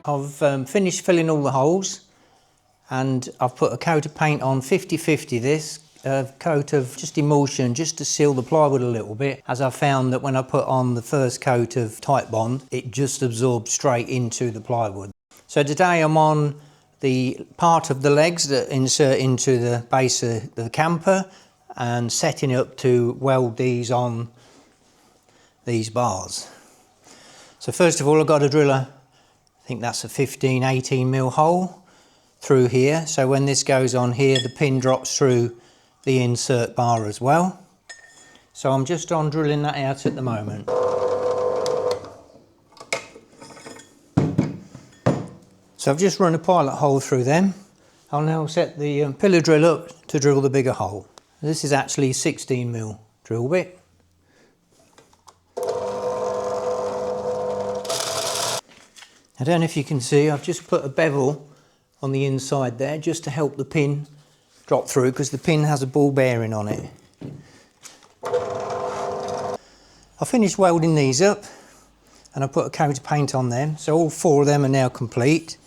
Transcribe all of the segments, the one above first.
I've finished filling all the holes, and I've put a coat of paint on 50/50 this, a coat of just emulsion just to seal the plywood a little bit, as I found that when I put on the first coat of Titebond it just absorbed straight into the plywood. So today I'm on the part of the legs that insert into the base of the camper and setting up to weld these on these bars. So first of all I've got to drill I think that's a 15-18 hole through here, so when this goes on here the pin drops through the insert bar as well. So I'm just on drilling that out at the moment. So I've just run a pilot hole through them. I'll now set the pillar drill up to drill the bigger hole. This is actually 16mm drill bit. I don't know if you can see, I've just put a bevel on the inside there just to help the pin drop through, because the pin has a ball bearing on it. I finished welding these up and I put a coat of paint on them, so all 4 of them are now complete.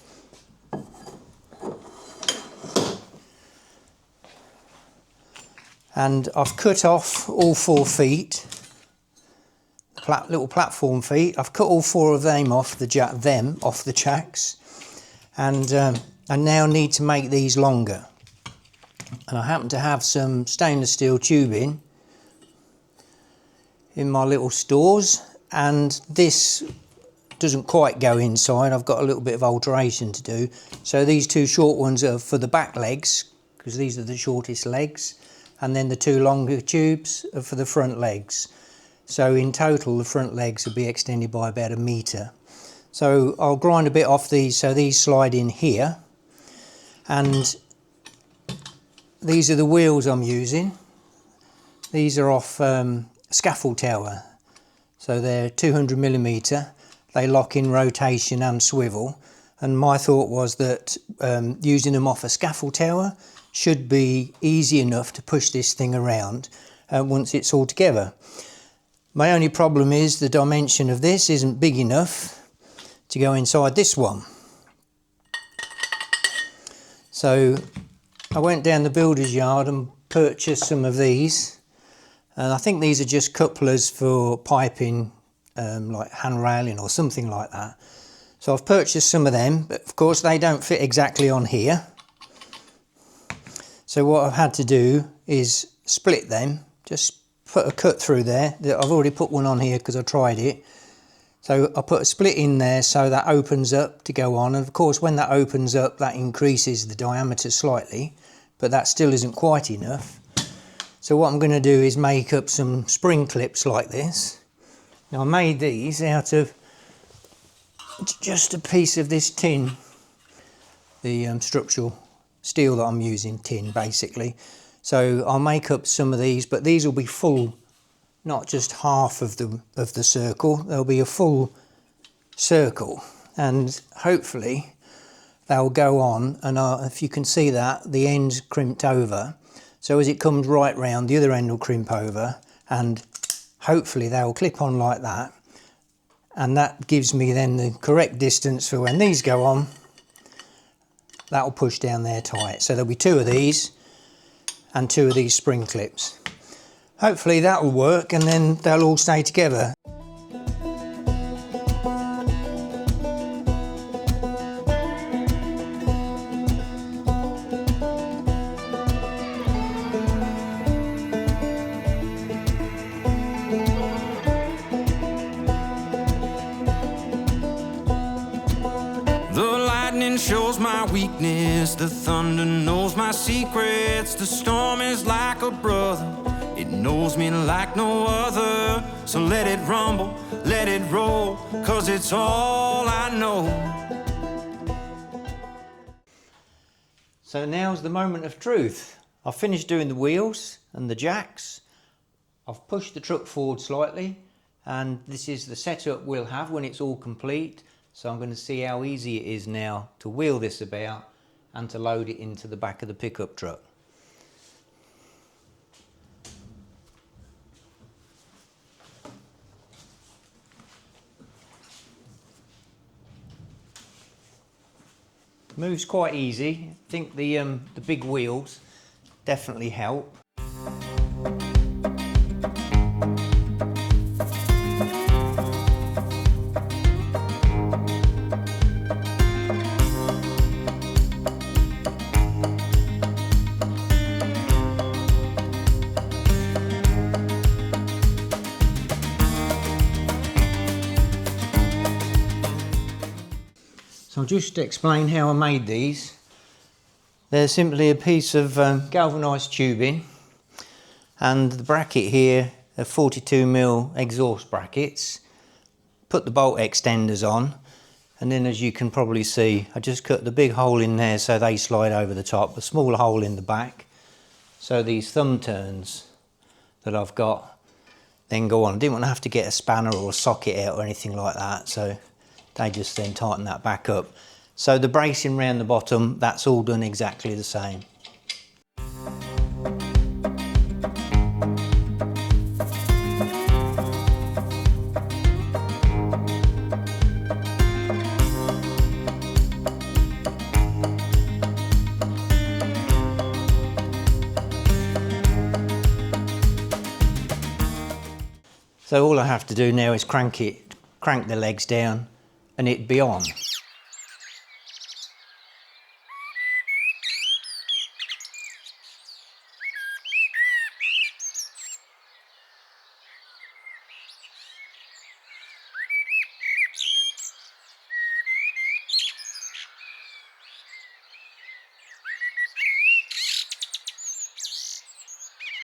And I've cut off all 4 feet, little platform feet. I've cut all 4 of them off the jacks, and I now need to make these longer. And I happen to have some stainless steel tubing in my little stores, and this doesn't quite go inside. I've got a little bit of alteration to do. So these 2 short ones are for the back legs, because these are the shortest legs, and then the 2 longer tubes are for the front legs. So in total the front legs will be extended by about 1 metre. So I'll grind a bit off these so these slide in here, and these are the wheels I'm using. These are off scaffold tower, so they're 200mm. They lock in rotation and swivel, and my thought was that using them off a scaffold tower should be easy enough to push this thing around once it's all together. My only problem is the dimension of this isn't big enough to go inside this one. So I went down the builder's yard and purchased some of these, and I think these are just couplers for piping, like hand railing or something like that. So I've purchased some of them, but of course they don't fit exactly on here. So what I've had to do is split them, just put a cut through there. I've already put one on here because I tried it. So I put a split in there so that opens up to go on, and of course when that opens up that increases the diameter slightly, but that still isn't quite enough. So what I'm going to do is make up some spring clips like this. Now I made these out of just a piece of this tin, the structural steel that I'm using, tin basically. So I'll make up some of these, but these will be full, not just half of the circle. There'll be a full circle, and hopefully they'll go on, and if you can see that the end's crimped over, so as it comes right round the other end will crimp over, and hopefully they'll clip on like that, and that gives me then the correct distance for when these go on. That'll push down there tight, so there'll be 2 of these and 2 of these spring clips. Hopefully that'll work, and then they'll all stay together. The lightning shows my weakness, the thunder knows my secrets, the storm is like a brother, it knows me like no other. So let it rumble, let it roll, 'cause it's all I know. So now's the moment of truth. I've finished doing the wheels and the jacks. I've pushed the truck forward slightly, and this is the setup we'll have when it's all complete. So I'm going to see how easy it is now to wheel this about and to load it into the back of the pickup truck. Moves quite easy. I think the big wheels definitely help. So I'll just explain how I made these. They're simply a piece of galvanised tubing, and the bracket here are 42mm exhaust brackets. Put the bolt extenders on, and then as you can probably see, I just cut the big hole in there so they slide over the top, a small hole in the back, so these thumb turns that I've got then go on. I didn't want to have to get a spanner or a socket out or anything like that, so they just then tighten that back up. So the bracing around the bottom, that's all done exactly the same. So all I have to do now is crank the legs down and it'd be on.